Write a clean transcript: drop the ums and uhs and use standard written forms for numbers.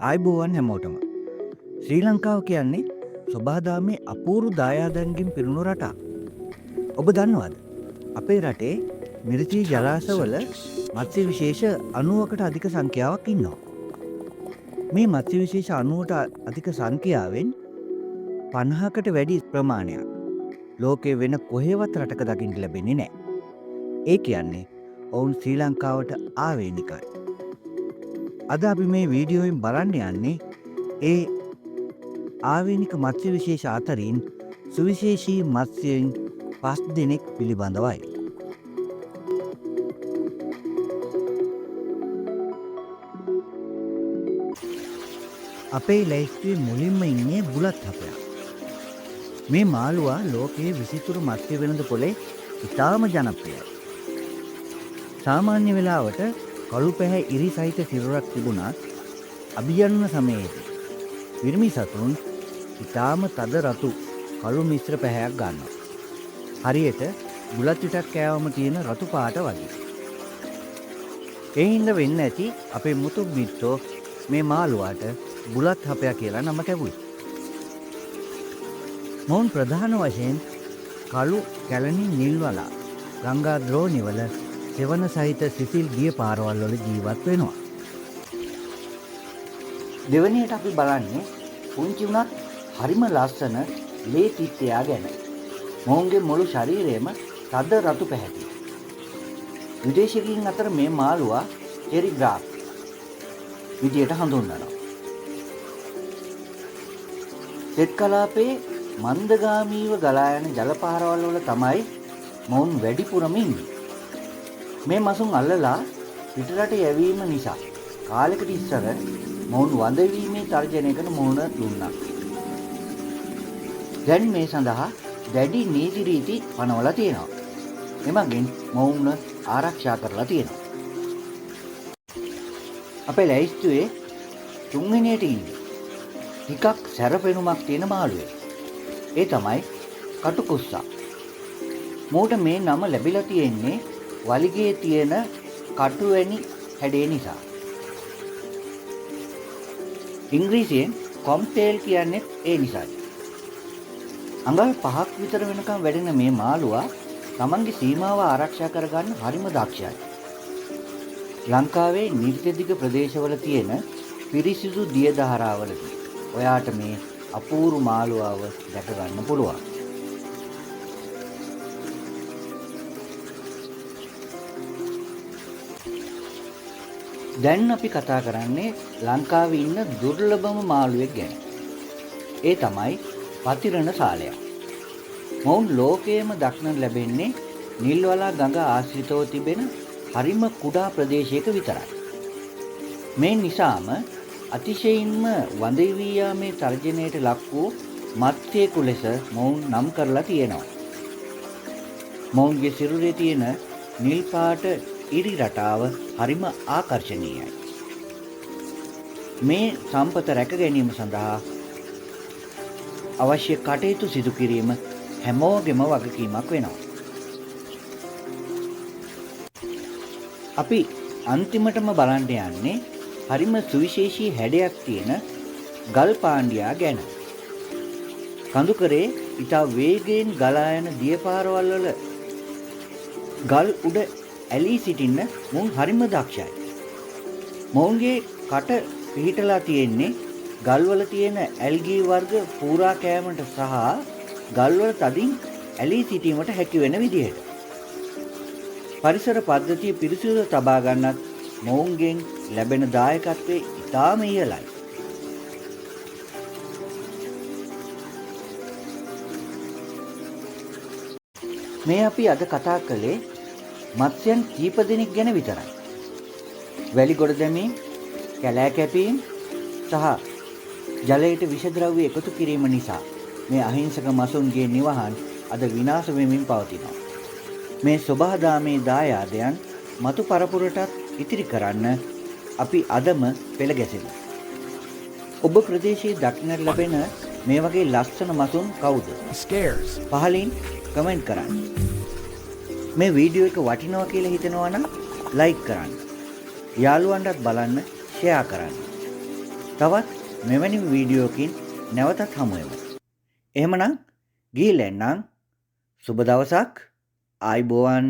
ආයිබෝවන් හැමෝටම. ශ්‍රී ලංකාව කියන්නේ ස්වභාදාමේ අපූරු දායාදන්ගෙන් පිරුණු රටක්. ඔබ දන්නවද? අපේ රටේ මිරිචී ජලාශවල මත්ස්‍ය විශේෂ 90කට අධික සංඛ්‍යාවක් ඉන්නවා. මේ මත්ස්‍ය විශේෂ 90ට අධික සංඛ්‍යාවෙන් 50කට වැඩි ප්‍රමාණයක් ලෝකේ වෙන කොහෙවත් රටක දකින්න ලැබෙන්නේ නැහැ. ඒ කියන්නේ ඔවුන් ශ්‍රී ලංකාවට ආවේනිකයි. අද අපි මේ වීඩියෝවෙන් බලන්න යන්නේ ඒ ආවේනික මත්ස්‍ය විශේෂ අතරින් සුවිශේෂී මත්ස්‍යයන් 5 දෙනෙක් පිළිබඳවයි. අපේ ලැයිස්තුවේ මුලින්ම ඉන්නේ බුලත් හපයා. මේ මාළුවා ලෝකයේ විසිතුරු මත්ස්‍ය වෙළඳපොලේ ඉතාම ජනප්‍රියයි. සාමාන්‍ය වෙලාවට කළු පැහැ ඉරි සහිත සිරුරක් තිබුණත් අභිජනන සමයේදී විර්මි සතුන් ඉතාම තද රතු කළු මිශ්‍ර පැහැයක් ගන්නවා. හරියට බුලත් පිටක් කෑවම තියෙන රතු පාට වගේ. ඒ හින්දා වෙන්න ඇති අපේ මුතු මිත්තෝ මේ මාළුවාට බුලත් හපයා කියලා නම කැවුවේ. මොවුන් ප්‍රධාන වශයෙන් කළු කැලණි නිල් වලා ගංගා ද්‍රෝණිවල සෙවන සහිත සිසිල් දිය පාරවල් වල ජීවත් වෙනවා. දෙවැනියට අපි බලන්නේ පුංචි වුණත් හරිම ලස්සන ලේ තිත්තයා ගැන. මොවුන්ගේ මුළු ශරීරයම තද රතු පැහැති. විදේශිකයින් අතර මේ මාළුවා චෙරි ග්‍රාෆ් විදියට හඳුන්වනවා. සෙත් කලාපයේ මන්දගාමීව ගලා යන ජල පාරවල් වල තමයි මොවුන් වැඩිපුරම ඉන්නේ. මේ මසුන් අල්ලලා පිටරට යැවීම නිසා කාලෙකට ඉස්සර මොවුන් වඳවීමේ තර්ජනයකට මුහුණ දුන්නා. දැන් මේ සඳහා දැඩි නීති රීති පනවලා තියෙනවා. එමගින් මොවුන් ආරක්ෂා කරලා තියෙනවා. අපේ ලැයිස්තුවේ තුන්වෙනියට ඉන්නේ ටිකක් සැරපෙනුමක් තියෙන මාළුවෙක්. ඒ තමයි කටුකුස්සා. මෝට මේ නම ලැබිලා තියෙන්නේ වලිගයේ තියෙන කටුවැනි හැඩේ නිසා. ඉංග්‍රීසියෙන් කොම්ටේල් කියන්නේ ඒ නිසායි. අඟල් 5ක් විතර වෙනකම් වැඩෙන මේ මාළුවා තමන්ගේ සීමාව ආරක්ෂා කරගන්න හරිම දක්ෂයි. ලංකාවේ නිර්ජදිග ප්‍රදේශවල තියෙන පිරිසිදු දිය දහරාවලදී ඔයාට මේ අපූරු මාළුවාව දැක ගන්න පුළුවන්. දැන් අපි කතා කරන්නේ ලංකාවේ ඉන්න දුර්ලභම මාළුවෙක් ගැන. ඒ තමයි පතිරණ සාලයා. මොවුන් ලෝකයේම දක්නට ලැබෙන්නේ නිල්වලා ගඟ ආශ්‍රිතව තිබෙන හරිම කුඩා ප්‍රදේශයක විතරයි. මේ නිසාම අතිශයින්ම වඳවී යාමේ තර්ජනයට ලක් වූ මත්ස්‍යයෙකු ලෙස මොවුන් නම් කරලා තියෙනවා. මොවුන්ගේ සිරුරේ තියෙන නිල් පාට ඉරි රටාව හරිම ආකර්ශනීයයි. මේ සම්පත රැක ගැනීම සඳහා අවශ්‍ය කටයුතු සිදු කිරීම හැමෝගෙම වගකීමක් වෙනවා. අපි අන්තිමටම බලන්න යන්නේ හරිම සුවිශේෂී හැඩයක් තියෙන ගල් පාණ්ඩියා ගැන. කඳුකරේ ඉතා වේගයෙන් ගලා යන දිය පාරවල් වල ගල් උඩ ඇලී සිටින්න මොවුන් හරිම දක්ෂයි. මොවුන්ගේ කට පිහිටලා තියෙන්නේ ගල්වල තියෙන ඇල්ගී වර්ග පූරා කෑමට සහ ගල්වල තදින් ඇලී සිටීමට හැකි වෙන විදිහට. පරිසර පද්ධතිය පිරිසිදුව තබා ගන්නත් මොවුන්ගෙන් ලැබෙන දායකත්වයේ ඉතාම ඉහළයි. මේ අපි අද කතා කළේ මත්ස්‍යයන් කීප දෙනෙක් ගැන විතරයි. වැලි ගොඩ දැමීම්, කැලෑ කැපීම් සහ ජලයට විෂද්‍රව්‍ය එකතු කිරීම නිසා මේ අහිංසක මසුන්ගේ නිවහන් අද විනාශ වෙමින් පවතිනවා. මේ සොබාදාමේ දායාදයන් මතු පරපුරටත් ඉතිරි කරන්න අපි අදම පෙළ ගැසෙමු. ඔබ ප්‍රදේශයේ දක්නට ලැබෙන මේ වගේ ලස්සන මසුන් කවුද? පහලින් කමෙන්ට් කරන්න. මේ වීඩියෝ එක වටිනවා කියලා හිතෙනවා නම් ලයික් කරන්න. යාළුවන්ටත් බලන්න ෂෙයා කරන්න. තවත් මෙවැනි වීඩියෝකින් නැවතත් හමුවෙමු. එහෙමනම් ගිහිල්ලා එන්නම්. සුබ දවසක්. ආයුබෝවන්.